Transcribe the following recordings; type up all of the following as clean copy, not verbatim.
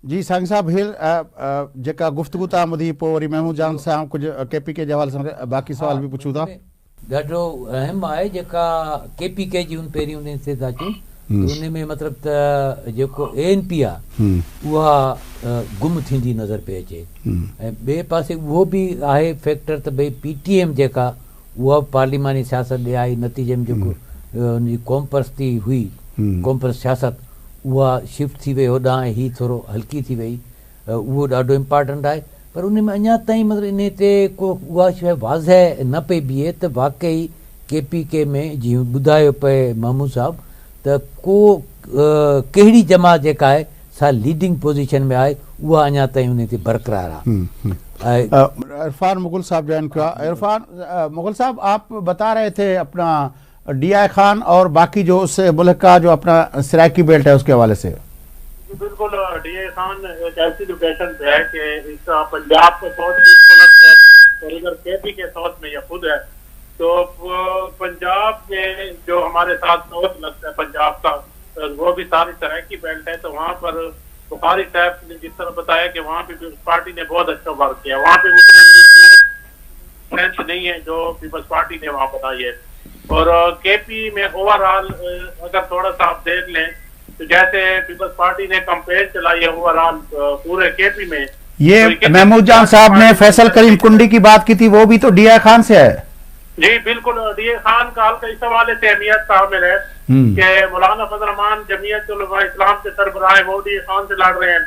जी सांग साहब हिल जेका गुफ्तगू था मुदी पोइ वरी महमूद जान सां कुझु KPK जे हवाले सां बाक़ी सवाल बि पुछूं था। ॾाढो अहम आहे जेका KPK जी पहिरीं उन ते था अचूं उन में मतिलबु त जेको ANP आहे उहा गुम थींदी नज़र पई अचे ऐं ॿिए पासे उहो बि आहे फैक्टर त भई PTM जेका उहा पार्लिमानी सियासत ॾे आई नतीजे में जेको उनजी कॉमपर्स्ती हुई कॉमपर्स सियासत उहा शिफ्ट थी वई होॾां ऐं हीअ थोरो हल्की थी वई उहो ॾाढो इम्पॉर्टेंट आहे पर उन में अञा ताईं मतिलबु इन ते को उहा शइ वाज़ह न पई बीहे त वाक़ई KPK में जीअं ॿुधायो पए महमूद साहब त को कहिड़ी जमात जेका आहे सा लीडिंग पोजीशन में आहे उहा अञा ताईं उन ते बरक़रार आहे। इरफान मुगल साहब जॉइन किया। इरफान मुगल साहब आप बता रहे थे अपना DI खान और बाकी जो उस मुल्क का जो अपना सराइकी बेल्ट है उसके हवाले से। बिल्कुल DI खान एक ऐसी लोकेशन पे है कि इसका पंजाब को साउथ में इसको लगता है और इधर KPK साउथ में ये खुद है तो पंजाब में जो हमारे साथ साउथ लगता है पंजाब का वो भी सारी सराइकी बेल्ट है तो वहाँ पर बुखारी साहब ने जिस तरह बताया कि वहाँ पे पीपल्स पार्टी ने बहुत अच्छा वर्क किया वहाँ पे मुस्लिम स्ट्रेंथ नहीं है जो पीपल्स पार्टी ने वहाँ बनाई है और KP में ओवरऑल अगर थोड़ा सा आप देख लें तो जैसे पीपल्स पार्टी ने कैंपेन चलाई है ओवरऑल पूरे KP में ये तो महमूद जान साहब ने फैसल करीम कुंडी की बात की थी वो भी तो DI खान से है। जी बिल्कुल DI खान का हल्का इस हवाले से अहमियत शामिल है कि मौलाना फजल रहमान जमीयत उलमा इस्लाम के सरबराह है वो DI खान से लड़ रहे हैं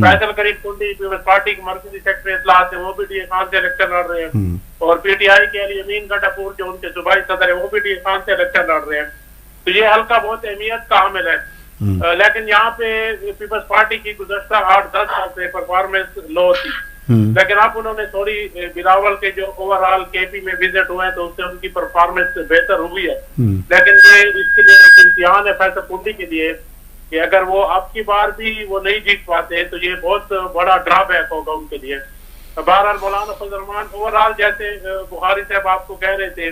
फैसल करीम कुंडी पीपल्स पार्टी के मरकजी सेक्रेटरी इत्तलात है वो भी DI खान से इलेक्शन लड़ रहे हैं और PTI के लिए अमीन गटापुर जो उनके सूबाई सदर है वो भी DI खान से इलेक्शन लड़ रहे हैं तो ये हल्का बहुत अहमियत का हामिल है। लेकिन यहाँ पे पीपल्स पार्टी की गुज़श्ता 8-10 साल से परफॉर्मेंस लो थी लेकिन अब उन्होंने थोड़ी बिलावल के जो ओवरऑल KP में विजिट हुए हैं तो उससे उनकी परफॉर्मेंस बेहतर हुई है लेकिन ये इसके लिए एक इम्तिहान है फैसल कुंडी के लिए कि अगर वो अब की बार भी वो नहीं जीत पाते तो ये बहुत बड़ा ड्रॉबैक होगा उनके लिए। बहरहाल मौलाना फजल रहमान ओवरऑल जैसे बुखारी साहब आपको कह रहे थे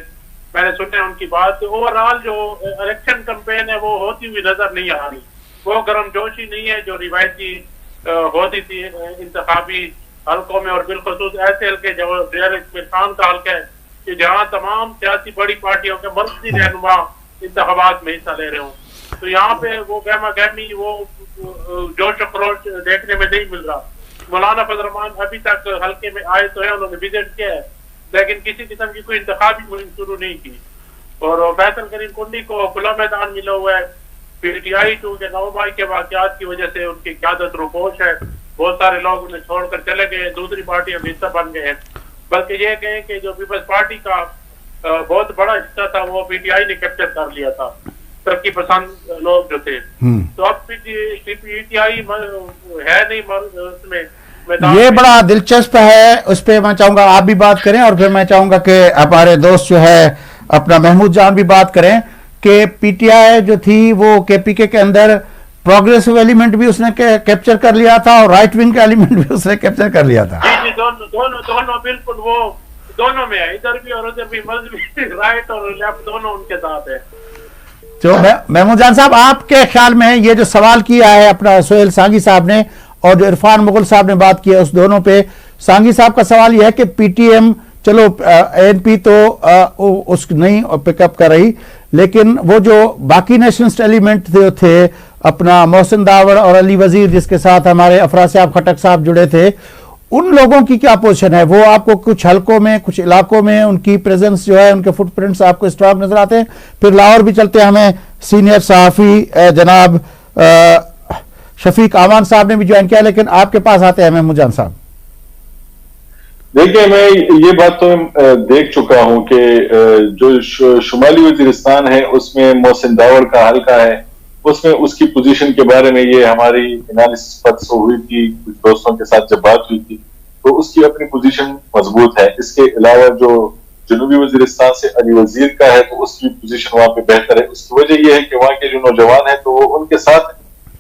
मैंने सुना उनकी बात तो ओवरऑल जो इलेक्शन कैंपेन है वो होती हुई नजर नहीं आ रही वो गर्मजोशी नहीं है जो रिवायती होती थी इंतखाबी हल्कों में और बिलखुसूस ऐसे हल्के जो खान का हल्का है कि जहाँ तमाम सियासी बड़ी पार्टियों के मर्कजी रहनुमा इंतखाबात में हिस्सा ले रहे हों तो यहाँ पे वो गहमा गहमी वो जोश खरोश देखने में नहीं मिल रहा। मौलाना फजल रहमान अभी तक हल्के में आए तो है उन्होंने विजिट किया है लेकिन किसी किस्म की कोई इंतखाबी मुहिम शुरू नहीं की और फैसल करीम कुंडी को खुला मैदान मिला हुआ है। PTI 2 के नवबाई के वाकयात की वजह से उनकी क़यादत रुपोश है बहुत सारे लोग उन्हें छोड़कर चले गए दूसरी पार्टियां भी हिस्सा बन गए हैं बल्कि ये कहें कि जो पीपल्स पार्टी का बहुत बड़ा हिस्सा था वो PTI ने कैप्चर कर लिया था तरक्की पसंद लोग जो थे तो अब PTI है नहीं उसमें ये बड़ा दिलचस्प है उस पर मैं चाहूंगा आप भी बात करें और फिर मैं चाहूंगा कि हमारे दोस्त जो है अपना महमूद जान भी बात करें कि PTI जो थी वो KPK के अंदर प्रोग्रेसिव एलिमेंट भी उसने कैप्चर कर लिया था और राइट विंग का एलिमेंट भी उसने कैप्चर कर लिया था। जी दोनों बिल्कुल वो दोनों में है इधर भी और उधर भी मजहबी राइट और लेफ्ट दोनों उनके साथ है। तो महमूद जान साहब आपके ख्याल में ये जो सवाल किया है अपना सोहेल सांगी साहब ने और जो इरफान मुगल साहब ने बात की है उस दोनों पे सांगी साहब का सवाल यह है कि PTM चलो ANP तो उस नहीं पिकअप कर रही लेकिन वो जो बाकी नेशनलिस्ट एलिमेंट थे अपना मोहसिन दावड़ और अली वजीर जिसके साथ हमारे अफराज साहब खटक साहब जुड़े थे उन लोगों की क्या पोजीशन है वो आपको कुछ हलकों में कुछ इलाकों में उनकी प्रेजेंस जो है उनके फुटप्रिंट्स आपको स्ट्रांग नजर आते हैं। फिर लाहौर भी चलते हैं हमें सीनियर सहाफ़ी जनाब शफीक आमान साहब ने भी ज्वाइन किया लेकिन आपके पास आते हैं महमूद जान साहब। देखिए मैं ये बात तो देख चुका हूं कि जो शुमाली वजीरिस्तान है उसमें मोहसिन दावड़ का हल्का है उसमें उसकी पोजीशन के बारे में ये हमारी एनालिसिस परसों हुई थी कुछ दोस्तों के साथ जब बात हुई थी तो उसकी अपनी पोजीशन मजबूत है। इसके अलावा जो जनूबी वजीरिस्तान से अली वजीर का है तो उसकी पोजीशन वहां पे बेहतर है। उसकी वजह यह है कि वहां के जो नौजवान है तो वो उनके साथ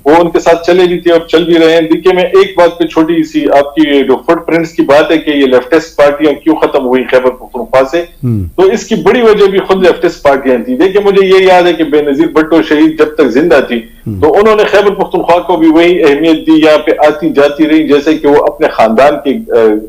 وہ ان کے ساتھ چلے بھی تھے اور چل بھی رہے ہیں. دیکھیے میں ایک بات پہ چھوٹی سی آپ کی جو فٹ پرنٹس کی بات ہے کہ یہ لیفٹسٹ پارٹیاں کیوں ختم ہوئی خیبر پختونخوا سے, تو اس کی بڑی وجہ بھی خود لیفٹسٹ پارٹیاں تھیں. دیکھیے مجھے یہ یاد ہے کہ بے نظیر بھٹو شہید جب تک زندہ تھی تو انہوں نے خیبر پختونخوا کو بھی وہی اہمیت دی, یہاں پہ آتی جاتی رہی جیسے کہ وہ اپنے خاندان کے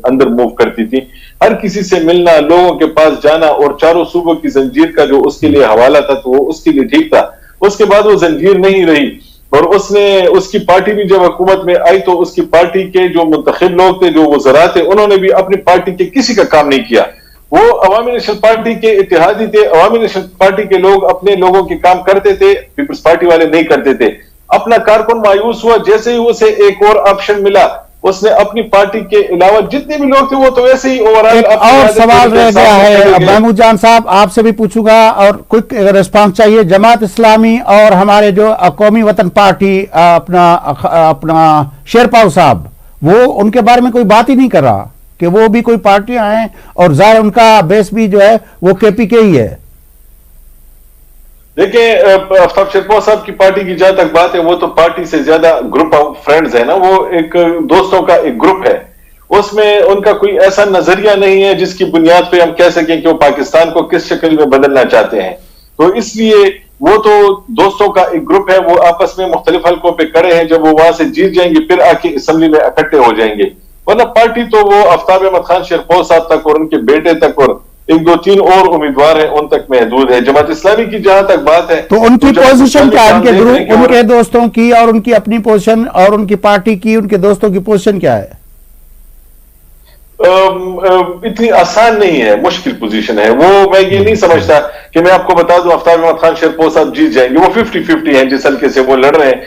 اندر موو کرتی تھی. ہر کسی سے ملنا, لوگوں کے پاس جانا, اور چاروں صوبوں کی زنجیر کا جو اس کے لیے حوالہ تھا تو وہ اس کے لیے ٹھیک تھا. اس کے بعد وہ زنجیر نہیں رہی, اور اس کی پارٹی بھی جب حکومت میں آئی تو اس کی پارٹی کے جو منتخب لوگ تھے, جو وزراء تھے, انہوں نے بھی اپنی پارٹی کے کسی کا کام نہیں کیا. وہ عوامی نیشنل پارٹی کے اتحادی تھے, عوامی نیشنل پارٹی کے لوگ اپنے لوگوں کے کام کرتے تھے, پیپلز پارٹی والے نہیں کرتے تھے. اپنا کارکن مایوس ہوا, جیسے ہی اسے ایک اور آپشن ملا اس نے اپنی پارٹی کے علاوہ جتنے بھی لوگ تھے وہ تو ویسے ہی اور سوال رہ گیا ہے محمود جان صاحب, آپ سے بھی پوچھوں گا اور کوئک ریسپانس چاہیے. جماعت اسلامی اور ہمارے جو قومی وطن پارٹی اپنا شیرپاؤ صاحب, وہ ان کے بارے میں کوئی بات ہی نہیں کر رہا کہ وہ بھی کوئی پارٹیاں ہیں, اور ظاہر ان کا بیس بھی جو ہے وہ کے پی کے ہی ہے. دیکھیں آفتاب شیرپاؤ صاحب کی پارٹی کی جہاں تک بات ہے, وہ تو پارٹی سے زیادہ گروپ آف فرینڈز ہے نا, وہ ایک دوستوں کا ایک گروپ ہے. اس میں ان کا کوئی ایسا نظریہ نہیں ہے جس کی بنیاد پہ ہم کہہ سکیں کہ وہ پاکستان کو کس شکل میں بدلنا چاہتے ہیں. تو اس لیے وہ تو دوستوں کا ایک گروپ ہے, وہ آپس میں مختلف حلقوں پہ کڑے ہیں. جب وہ وہاں سے جیت جائیں گے پھر آ کے اسمبلی میں اکٹھے ہو جائیں گے, ورنہ پارٹی تو وہ آفتاب احمد خان شیرپاؤ صاحب تک اور ان کے بیٹے تک اور ایک دو تین اور امیدوار ہیں ان تک محدود ہے. جماعت اسلامی کی جہاں تک بات ہے تو ان کی پوزیشن کیا, ان کے گروپ, ان کے دوستوں کی اور ان کی اپنی پوزیشن, اور ان کی پارٹی کی, ان کے دوستوں کی پوزیشن کیا ہے؟ اتنی آسان نہیں ہے, مشکل پوزیشن ہے. وہ میں یہ نہیں سمجھتا کہ میں آپ کو بتا دوں آفتاب احمد خان شیرپاؤ صاحب جیت جائیں گے. وہ 50-50 ہیں جس حلقے سے وہ لڑ رہے ہیں.